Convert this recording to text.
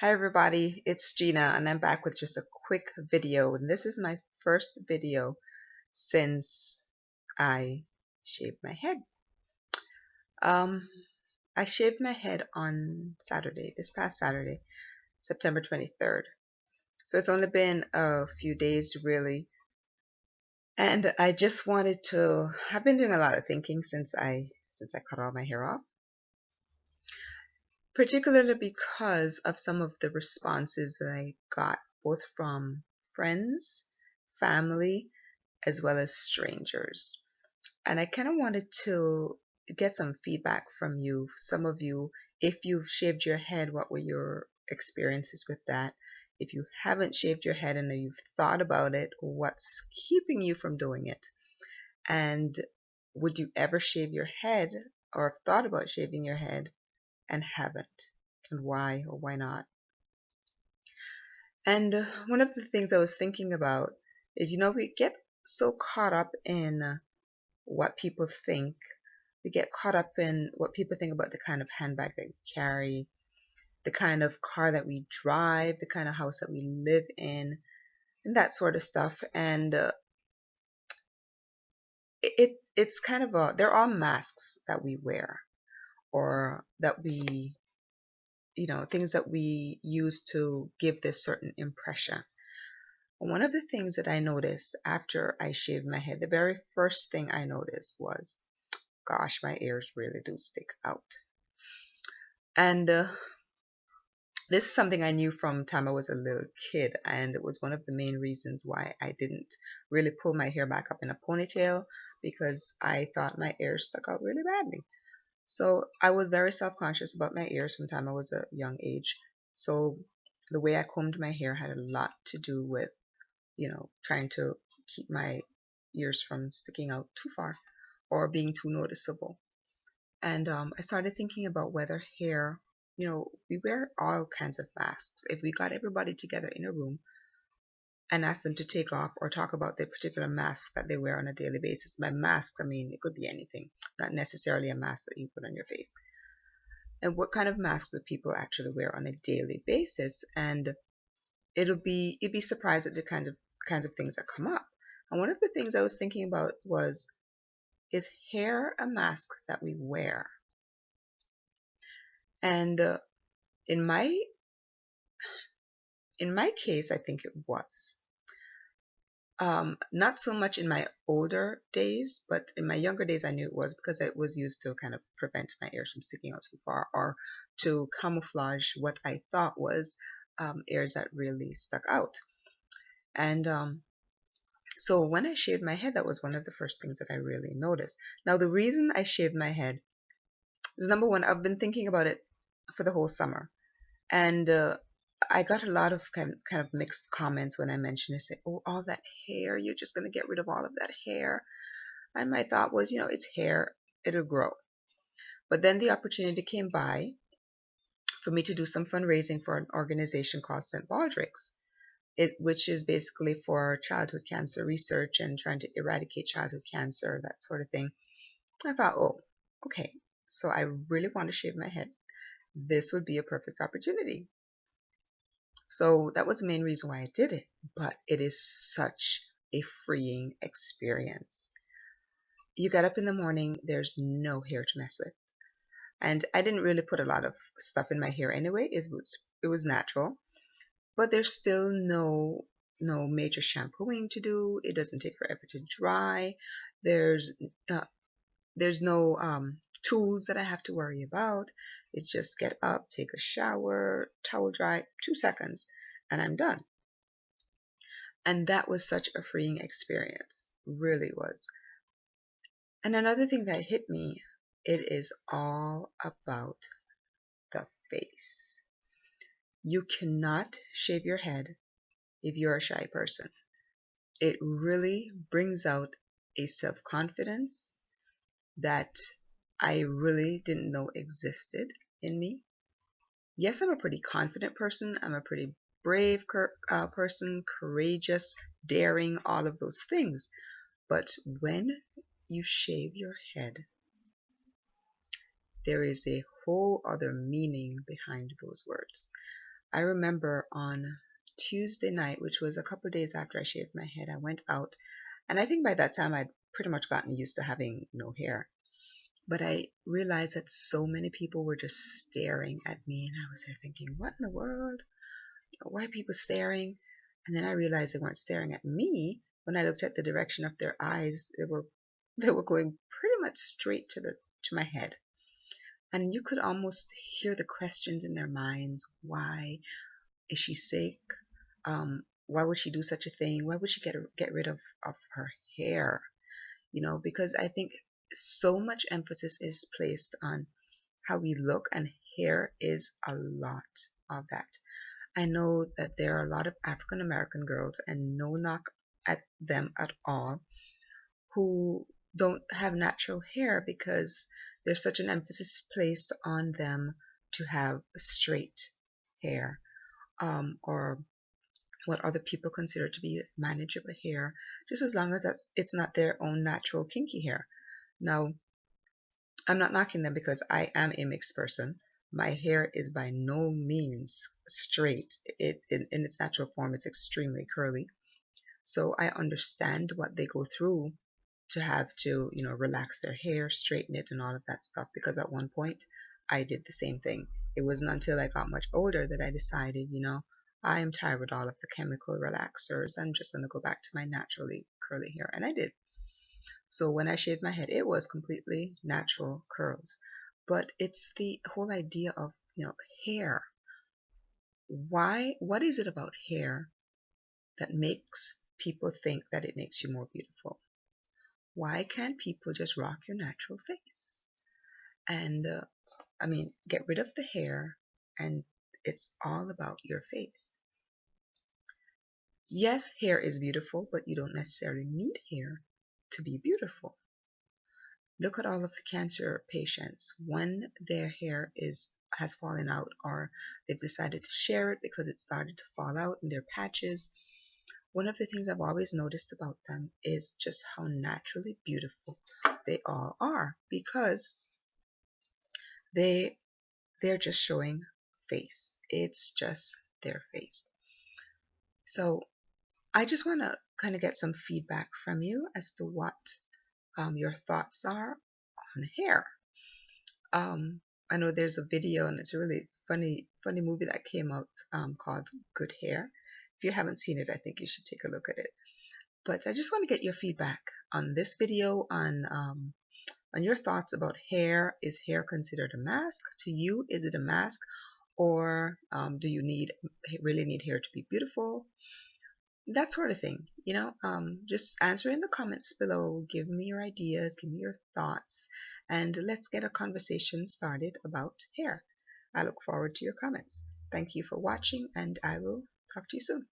Hi everybody, it's Gina and I'm back with just a quick video, and this is my first video since I shaved my head. I shaved my head on Saturday, this past Saturday, September 23rd. So it's only been a few days really, and I just wanted to, I've been doing a lot of thinking since I cut all my hair off, particularly because of some of the responses that I got both from friends, family, as well as strangers. And I kind of wanted to get some feedback from you. Some of you, if you've shaved your head, what were your experiences with that? If you haven't shaved your head and you've thought about it, what's keeping you from doing it? And would you ever shave your head or have thought about shaving your head and haven't? And why or why not? And one of the things I was thinking about is, we get so caught up in what people think. We get caught up in what people think about the kind of handbag that we carry, the kind of car that we drive, the kind of house that we live in, and that sort of stuff. And it's kind of they're all masks that we wear, or that we, things that we use to give this certain impression. One of the things that I noticed after I shaved my head, the very first thing I noticed was, gosh, my ears really do stick out. And this is something I knew from time I was a little kid, and it was one of the main reasons why I didn't really pull my hair back up in a ponytail, because I thought my ears stuck out really badly. So I was very self-conscious about my ears from time I was a young age. So the way I combed my hair had a lot to do with, trying to keep my ears from sticking out too far or being too noticeable. And I started thinking about whether hair, we wear all kinds of masks. If we got everybody together in a room and asked them to take off or talk about their particular mask that they wear on a daily basis. By masks, I mean, it could be anything, not necessarily a mask that you put on your face. And what kind of masks do people actually wear on a daily basis? And you'd be surprised at the kinds of things that come up. And one of the things I was thinking about was, is hair a mask that we wear? And in my case, I think it was. Not so much in my older days, but in my younger days, I knew it was, because it was used to kind of prevent my ears from sticking out too far, or to camouflage what I thought was ears that really stuck out. And so when I shaved my head, that was one of the first things that I really noticed. Now, the reason I shaved my head is, number one, I've been thinking about it for the whole summer. And I got a lot of kind of mixed comments when I mentioned it. Say, oh, all that hair, you're just going to get rid of all of that hair. And my thought was, it's hair, it'll grow. But then the opportunity came by for me to do some fundraising for an organization called St. Baldrick's, which is basically for childhood cancer research and trying to eradicate childhood cancer, that sort of thing. I thought, oh, okay, so I really want to shave my head. This would be a perfect opportunity. So that was the main reason why I did it. But it is such a freeing experience. You get up in the morning, there's no hair to mess with. And I didn't really put a lot of stuff in my hair anyway. It was natural. But there's still no major shampooing to do. It doesn't take forever to dry. There's no tools that I have to worry about. It's just get up, take a shower, towel dry, 2 seconds, and I'm done. And that was such a freeing experience, really was. And another thing that hit me, it is all about the face. You cannot shave your head if you're a shy person. It really brings out a self-confidence that I really didn't know existed in me. Yes, I'm a pretty confident person. I'm a pretty brave person, courageous, daring, all of those things. But when you shave your head, there is a whole other meaning behind those words. I remember on Tuesday night, which was a couple of days after I shaved my head, I went out, and I think by that time I'd pretty much gotten used to having no hair. But I realized that so many people were just staring at me, and I was there thinking, what in the world? Why are people staring? And then I realized they weren't staring at me. When I looked at the direction of their eyes, they were going pretty much straight to my head. And you could almost hear the questions in their minds. Why is she sick? Why would she do such a thing? Why would she get rid of her hair? Because I think so much emphasis is placed on how we look, and hair is a lot of that. I know that there are a lot of African American girls, and no knock at them at all, who don't have natural hair because there's such an emphasis placed on them to have straight hair, or what other people consider to be manageable hair, just as long as it's not their own natural kinky hair. Now, I'm not knocking them because I am a mixed person. My hair is by no means straight. In its natural form, it's extremely curly. So I understand what they go through to have to, relax their hair, straighten it, and all of that stuff. Because at one point, I did the same thing. It wasn't until I got much older that I decided, I am tired with all of the chemical relaxers. I'm just going to go back to my naturally curly hair. And I did. So when I shaved my head, it was completely natural curls. But it's the whole idea of, hair. What is it about hair that makes people think that it makes you more beautiful? Why can't people just rock your natural face? And get rid of the hair, and it's all about your face. Yes, hair is beautiful, but you don't necessarily need hair to be beautiful. Look at all of the cancer patients. When their hair has fallen out, or they've decided to share it because it started to fall out in their patches, one of the things I've always noticed about them is just how naturally beautiful they all are, because they're just showing face. It's just their face. So I just want to kind of get some feedback from you as to what your thoughts are on hair. I know there's a video, and it's a really funny movie that came out called Good Hair. If you haven't seen it, I think you should take a look at it. But I just want to get your feedback on this video, on your thoughts about hair. Is hair considered a mask to you? Is it a mask, or do you really need hair to be beautiful? That sort of thing. Just answer in the comments below. Give me your ideas, give me your thoughts, and let's get a conversation started about hair. I look forward to your comments. Thank you for watching, and I will talk to you soon.